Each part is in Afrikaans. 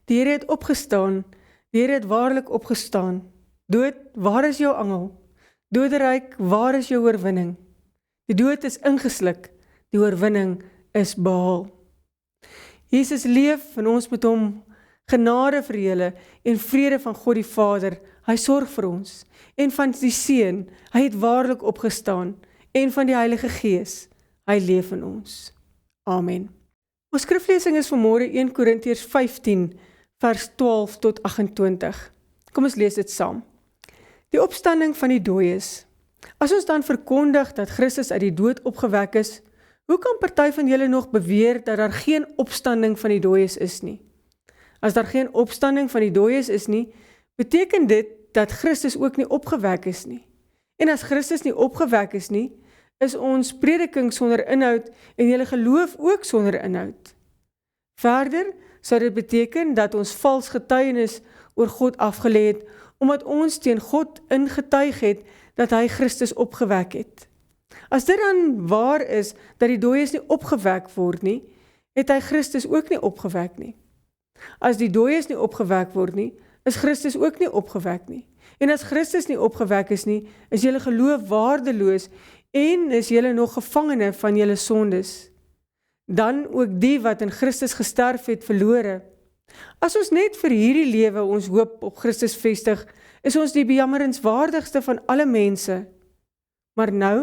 Die Here het opgestaan, die Here het waarlik opgestaan. Dood, waar is jou angel? Doderyk, waar is jou oorwinning? Die dood is ingesluk, die oorwinning is behaal. Jesus leef en ons met hom genade vir julle en vrede van God die Vader. Hy sorg vir ons. En van die Seun, hy het waarlik opgestaan. En van die Heilige Gees, hy leef in ons. Amen. Ons skriflesing is vanmôre 1 Korintiërs 15 vers 12 tot 28. Kom ons lees dit saam. Die opstanding van die dooies. As ons dan verkondig dat Christus uit die dood opgewek is, hoe kan party van julle nog beweer dat daar geen opstanding van die dooies is nie? As daar geen opstanding van die dooies is nie, beteken dit dat Christus ook nie opgewek is nie. En as Christus nie opgewek is nie, is ons prediking sonder inhoud en julle geloof ook sonder inhoud. Verder sou dit beteken dat ons vals getuienis oor God afgelê het, omdat ons teen God ingetuig het dat hy Christus opgewek het. As dit dan waar is dat die dooies nie opgewek word nie, het hy Christus ook nie opgewek nie. As die dooies nie opgewek word nie, is Christus ook nie opgewek nie. En as Christus nie opgewek is nie, is julle geloof waardeloos en is julle nog gevangene van julle sondes. Dan ook die wat in Christus gesterf het verlore. As ons net vir hierdie lewe ons hoop op Christus vestig, is ons die bejammerenswaardigste van alle mense. Maar nou,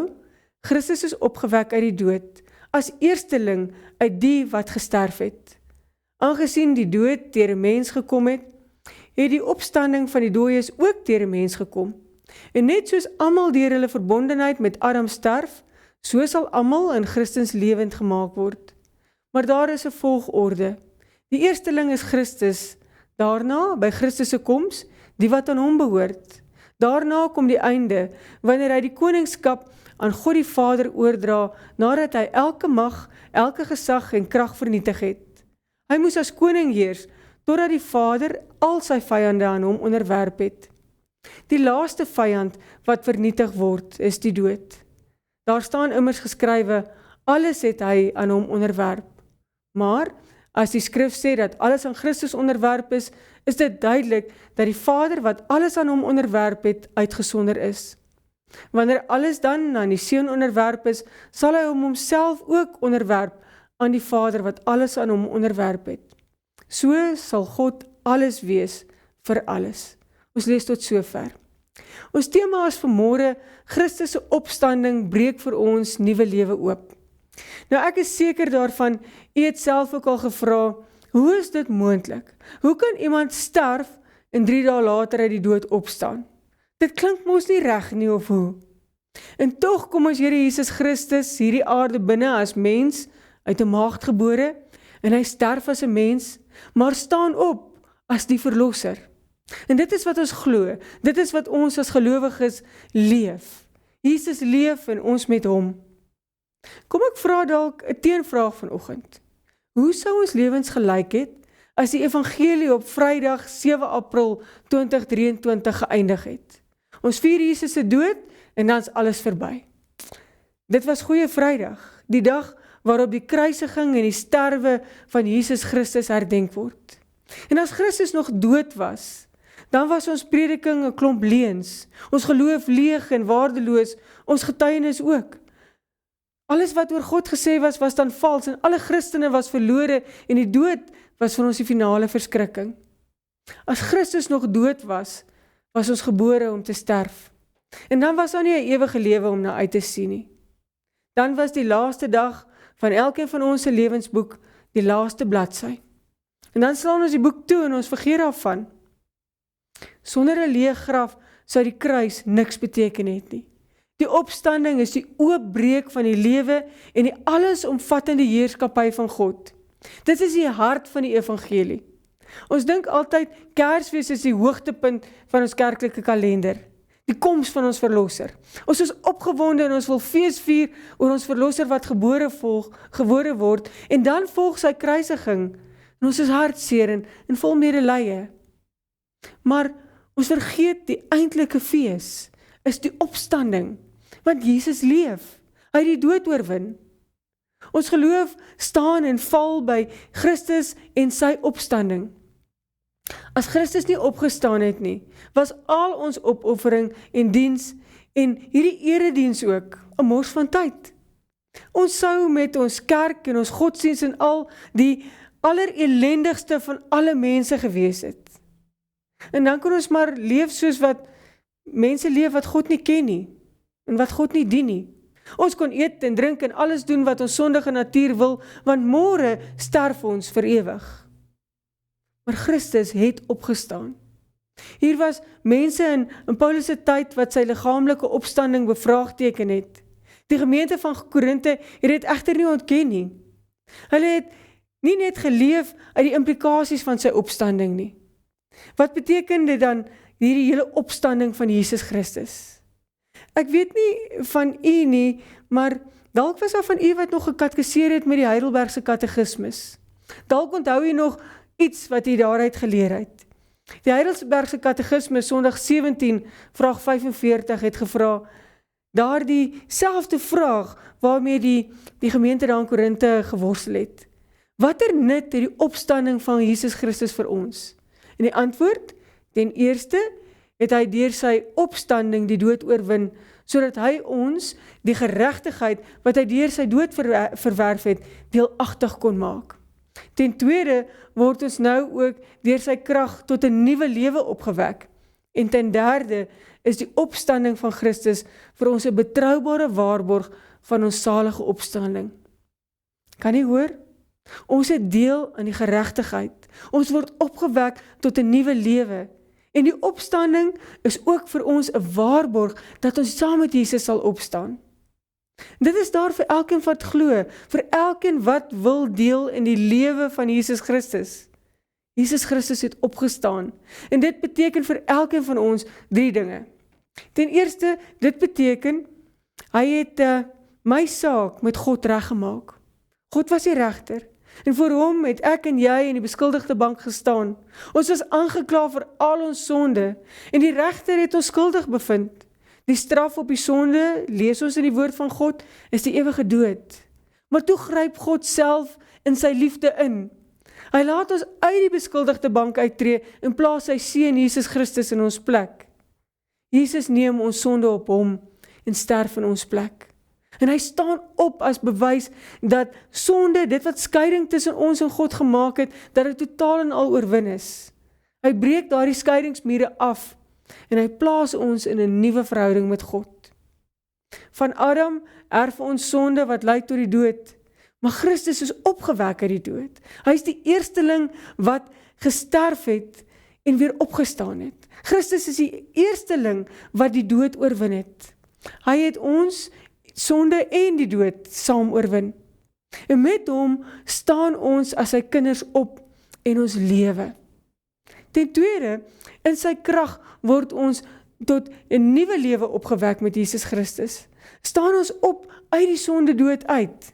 Christus is opgewek uit die dood, as eersteling uit die wat gesterf het. Aangesien die dood deur 'n mens gekom het, het die opstanding van die dooies ook deur 'n mens gekom. En net soos almal deur hulle verbondenheid met Adam sterf, so sal almal in Christus lewend gemaak word. Maar daar is 'n volgorde. Die eersteling is Christus, daarna, by Christus se koms, die wat aan hom behoort. Daarna kom die einde, wanneer hy die koningskap aan God die Vader oordra, nadat hy elke mag, elke gesag en krag vernietig het. Hy moes as koning heers, totdat die Vader al sy vyande aan hom onderwerp het. Die laaste vyand wat vernietig word, is die dood. Daar staan immers geskrywe, alles het hy aan hom onderwerp. Maar, as die skrif sê dat alles aan Christus onderwerp is dit duidelik dat die Vader wat alles aan hom onderwerp het, uitgesonder is. Wanneer alles dan aan die Seun onderwerp is, sal hy homself ook onderwerp aan die Vader wat alles aan hom onderwerp het. So sal God alles wees vir alles. Ons lees tot sover. Ons tema is vanmôre, Christus se opstanding breek vir ons nuwe lewe oop. Nou ek is seker daarvan, u het self ook al gevra, hoe is dit moontlik? Hoe kan iemand sterf en 3 dae later uit die dood opstaan? Dit klink mos nie reg nie of hoe? En tog kom ons Here Jesus Christus hierdie aarde binne as mens, uit 'n maagd gebore, en hy sterf as 'n mens, maar staan op as die verlosser. En dit is wat ons glo, dit is wat ons as gelowiges leef. Jesus leef en ons met hom. Kom ek vra dalk 'n teenvraag vanoggend. Hoe sou ons lewens gelyk het as die evangelie op Vrydag 7 April 2023 geëindig het? Ons vier Jesus se dood en dan is alles verby. Dit was Goeie Vrydag, die dag waarop die kruisiging en die sterwe van Jesus Christus herdenk word. En as Christus nog dood was, dan was ons prediking 'n klomp leuns, ons geloof leeg en waardeloos, ons getuienis ook. Alles wat oor God gesê was dan vals en alle Christene was verlore en die dood was vir ons die finale verskrikking. As Christus nog dood was ons gebore om te sterf. En dan was daar nie 'n ewige lewe om na uit te sien nie. Dan was die laaste dag van elkeen van ons se lewensboek die laaste bladsy. En dan slaan ons die boek toe en ons vergeet daarvan. Sonder 'n leë graf sou die kruis niks beteken het nie. Die opstanding is die oopbreek van die lewe en die allesomvattende heerskappy van God. Dit is die hart van die evangelie. Ons dink altyd Kersfees is die hoogtepunt van ons kerklike kalender. Die koms van ons verlosser. Ons is opgewonde en ons wil fees vier oor ons verlosser wat gebore word en dan volg sy kruisiging. En ons is hartseer en vol medelee. Maar ons vergeet die eintlike fees is die opstanding. Want Jesus leef, hy het die dood oorwin. Ons geloof staan en val by Christus en sy opstanding. As Christus nie opgestaan het nie, was al ons opoffering en diens en hierdie erediens ook 'n mors van tyd. Ons sou met ons kerk en ons godsdienst en al die allerelendigste van alle mense gewees het. En dan kan ons maar leef soos wat mense leef wat God nie ken nie, en wat God nie dien nie. Ons kon eet en drink en alles doen wat ons sondige natuur wil, want môre sterf ons vir ewig. Maar Christus het opgestaan. Hier was mense in Paulus se tyd wat sy liggaamlike opstanding bevraagteken het. Die gemeente van Korinthe het dit egter nie ontken nie. Hulle het nie net geleef uit die implikasies van sy opstanding nie. Wat beteken dit dan hierdie hele opstanding van Jesus Christus? Ek weet nie van u nie, maar dalk was daar van u wat nog gekatkeseer het met die Heidelbergse katekismus. Dalk onthou u nog iets wat u daaruit geleer het. Die Heidelbergse katekismus, Sondag 17, vraag 45, het gevra, daardie selfde vraag waarmee die gemeente daar in Korinthe geworstel het. Watter nut het die opstanding van Jesus Christus vir ons? En die antwoord, ten eerste, het hy deur sy opstanding die dood oorwin, sodat hy ons die geregtigheid wat hy deur sy dood verwerf het, deelagtig kon maak. Ten tweede word ons nou ook deur sy krag tot 'n nuwe lewe opgewek. En ten derde is die opstanding van Christus vir ons 'n betroubare waarborg van ons salige opstanding. Kan jy hoor? Ons het deel aan die geregtigheid. Ons word opgewek tot 'n nuwe lewe. En die opstanding is ook vir ons 'n waarborg dat ons saam met Jesus sal opstaan. Dit is daar vir elkeen wat glo, vir elkeen wat wil deel in die lewe van Jesus Christus. Jesus Christus het opgestaan. En dit beteken vir elkeen van ons 3 dinge. Ten eerste, dit beteken, hy het my saak met God reggemaak. God was die regter. En voor hom het ek en jy in die beskuldigde bank gestaan. Ons was aangekla vir al ons sonde. En die regter het ons skuldig bevind. Die straf op die sonde, lees ons in die woord van God, is die ewige dood. Maar toe gryp God self in sy liefde in. Hy laat ons uit die beskuldigde bank uittreë en plaas sy seun Jesus Christus in ons plek. Jesus neem ons sonde op hom en sterf in ons plek. En hy staan op as bewys dat sonde, dit wat skeiding tussen ons en God gemaak het, dat dit totaal en al oorwin is. Hy breek daardie skeidingsmure af en hy plaas ons in 'n nuwe verhouding met God. Van Adam erf ons sonde wat lei tot die dood, maar Christus is opgewek uit die dood. Hy is die eersteling wat gesterf het en weer opgestaan het. Christus is die eersteling wat die dood oorwin het. Hy het ons sonde en die dood saam oorwin. En met hom staan ons as sy kinders op en ons lewe. Ten tweede, in sy krag word ons tot 'n nuwe lewe opgewek met Jesus Christus. Staan ons op uit die sonde dood uit.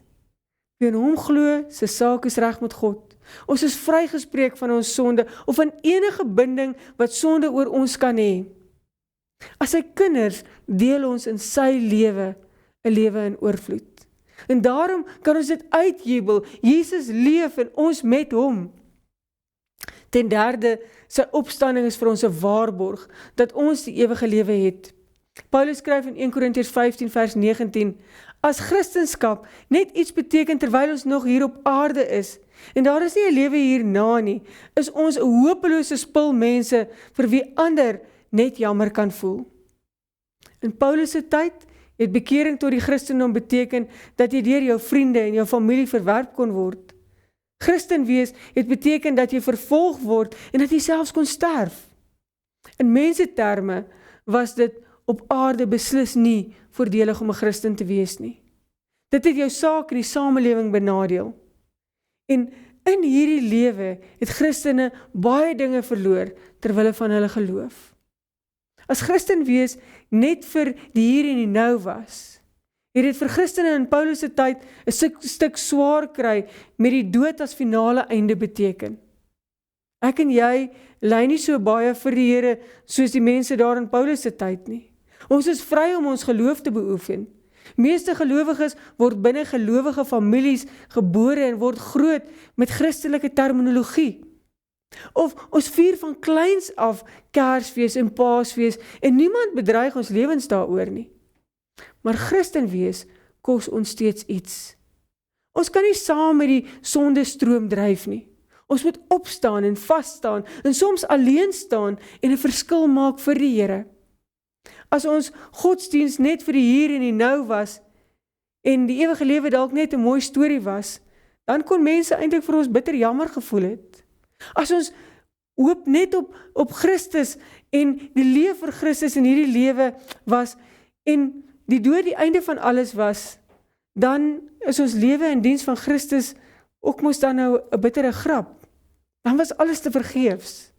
Wie in hom glo, sy saak is reg met God. Ons is vrygespreek van ons sonde of van enige binding wat sonde oor ons kan hê. As sy kinders deel ons in sy lewe, 'n lewe in oorvloed. En daarom kan ons dit uitjubel. Jesus leef en ons met hom. Ten derde, sy opstanding is vir ons 'n waarborg dat ons die ewige lewe het. Paulus skryf in 1 Korintiërs 15 vers 19, as Christendom net iets beteken terwyl ons nog hier op aarde is, en daar is nie 'n lewe hierna nie, is ons 'n hopelose spul mense vir wie ander net jammer kan voel. In Paulus se tyd het bekering tot die Christendom beteken dat jy deur jou vriende en jou familie verwerp kon word. Christen wees het beteken dat jy vervolg word en dat jy selfs kon sterf. In menseterme was dit op aarde beslis nie voordelig om 'n Christen te wees nie. Dit het jou saak in die samelewing benadeel. En in hierdie lewe het Christene baie dinge verloor ter wille van hulle geloof. As Christen wees net vir die hier en die nou was, het dit vir Christene in Paulus se tyd 'n stuk swaar kry met die dood as finale einde beteken. Ek en jy ly nie so baie vir die Here soos die mense daar in Paulus se tyd nie. Ons is vry om ons geloof te beoefen. Meeste gelowiges word binne gelowige families gebore en word groot met Christelike terminologie. Of ons vier van kleins af Kersfees en Paasfees en niemand bedreig ons lewens daaroor nie. Maar Christen wees kos ons steeds iets. Ons kan nie saam met die sondestroom dryf nie. Ons moet opstaan en vasstaan en soms alleen staan en 'n verskil maak vir die Here. As ons godsdiens net vir die hier en die nou was en die ewige lewe dalk net 'n mooi storie was, dan kon mense eintlik vir ons bitter jammer gevoel het. As ons hoop net op Christus en die leef vir Christus in hierdie lewe was en die dood die einde van alles was, dan is ons lewe in diens van Christus ook mos dan nou 'n bittere grap. Dan was alles te vergeefs.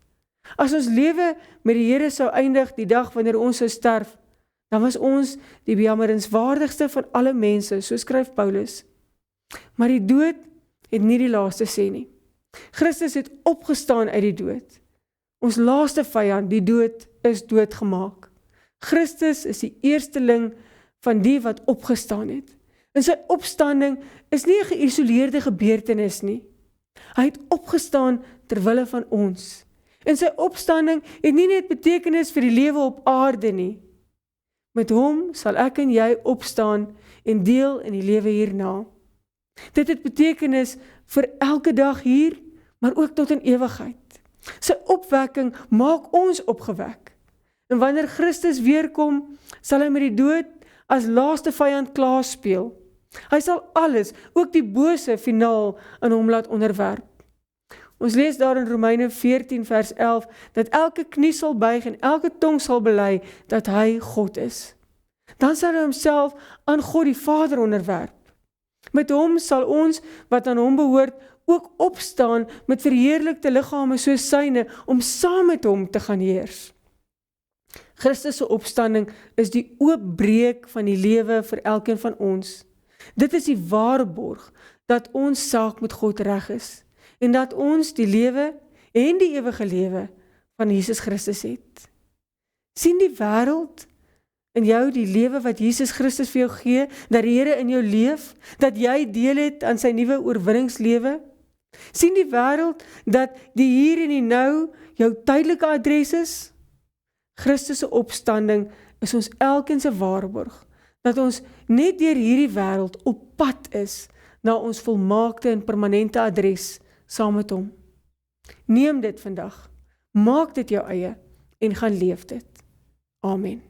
As ons lewe met die Here sou eindig die dag wanneer ons sou sterf, dan was ons die bejammerenswaardigste van alle mense, so skryf Paulus. Maar die dood het nie die laaste sê nie. Christus het opgestaan uit die dood. Ons laaste vyand, die dood, is doodgemaak. Christus is die eersteling van die wat opgestaan het. En sy opstanding is nie 'n geïsoleerde gebeurtenis nie. Hy het opgestaan ter wille van ons. En sy opstanding het nie net betekenis vir die lewe op aarde nie. Met hom sal ek en jy opstaan en deel in die lewe hierna. Dit het betekenis vir elke dag hier, maar ook tot in ewigheid. Sy opwekking maak ons opgewek. En wanneer Christus weerkom, sal hy met die dood as laaste vyand klaarspeel. Hy sal alles, ook die bose, finaal aan hom laat onderwerp. Ons lees daar in Romeine 14 vers 11, dat elke knie sal buig en elke tong sal bely dat hy God is. Dan sal hy homself aan God die Vader onderwerp. Met hom sal ons, wat aan hom behoort, ook opstaan met verheerlikte liggame soos syne, om saam met hom te gaan heers. Christus se opstanding is die oopbreek van die lewe vir elkeen van ons. Dit is die waarborg dat ons saak met God reg is en dat ons die lewe en die ewige lewe van Jesus Christus het. Sien die wêreld in jou die lewe wat Jesus Christus vir jou gee, dat die Here in jou leef, dat jy deel het aan sy nuwe oorwinningslewe? Sien die wêreld dat die hier en die nou jou tydelike adres is? Christus se opstanding is ons elkeen se waarborg, dat ons net deur hierdie wêreld op pad is na ons volmaakte en permanente adres saam met hom. Neem dit vandag, maak dit jou eie en gaan leef dit. Amen.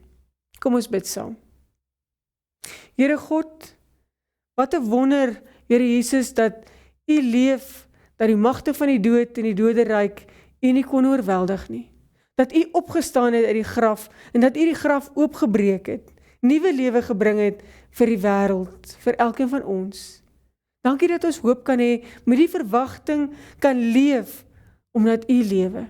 Kom ons bid saam. Here God, wat 'n wonder, Here Jesus, dat U leef, dat die magte van die dood en die doderyk U nie kon oorweldig nie. Dat U opgestaan het uit die graf en dat U die graf oopgebreek het, nuwe lewe gebring het vir die wêreld, vir elkeen van ons. Dankie dat ons hoop kan hê, met die verwagting kan leef, omdat U lewe.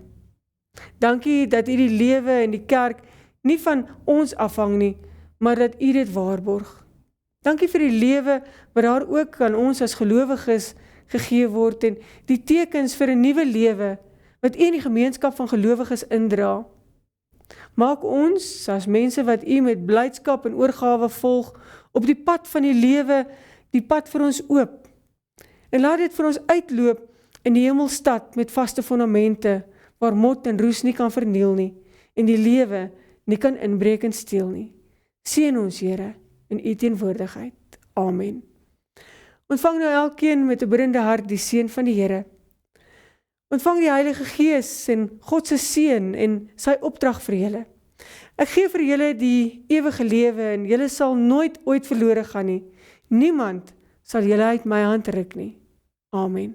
Dankie dat U die lewe in die kerk nie van ons afhang nie, maar dat U dit waarborg. Dankie vir die lewe wat daar ook aan ons as gelowiges gegee word en die tekens vir 'n nuwe lewe wat U in die gemeenskap van gelowiges indra. Maak ons as mense wat U met blydskap en oorgawe volg op die pad van die lewe, die pad vir ons oop. En laat dit vir ons uitloop in die hemelstad met vaste fondamente waar mot en roes nie kan verniel nie en die lewe nie kan inbreek en steel nie. Seën ons, Here, in U teenwoordigheid. Amen. Ontvang nou elkeen met 'n biddende hart die seën van die Here. Ontvang die Heilige Gees en God se seën en sy opdrag vir julle. Ek gee vir julle die ewige lewe en julle sal nooit ooit verlore gaan nie. Niemand sal julle uit my hand ruk nie. Amen.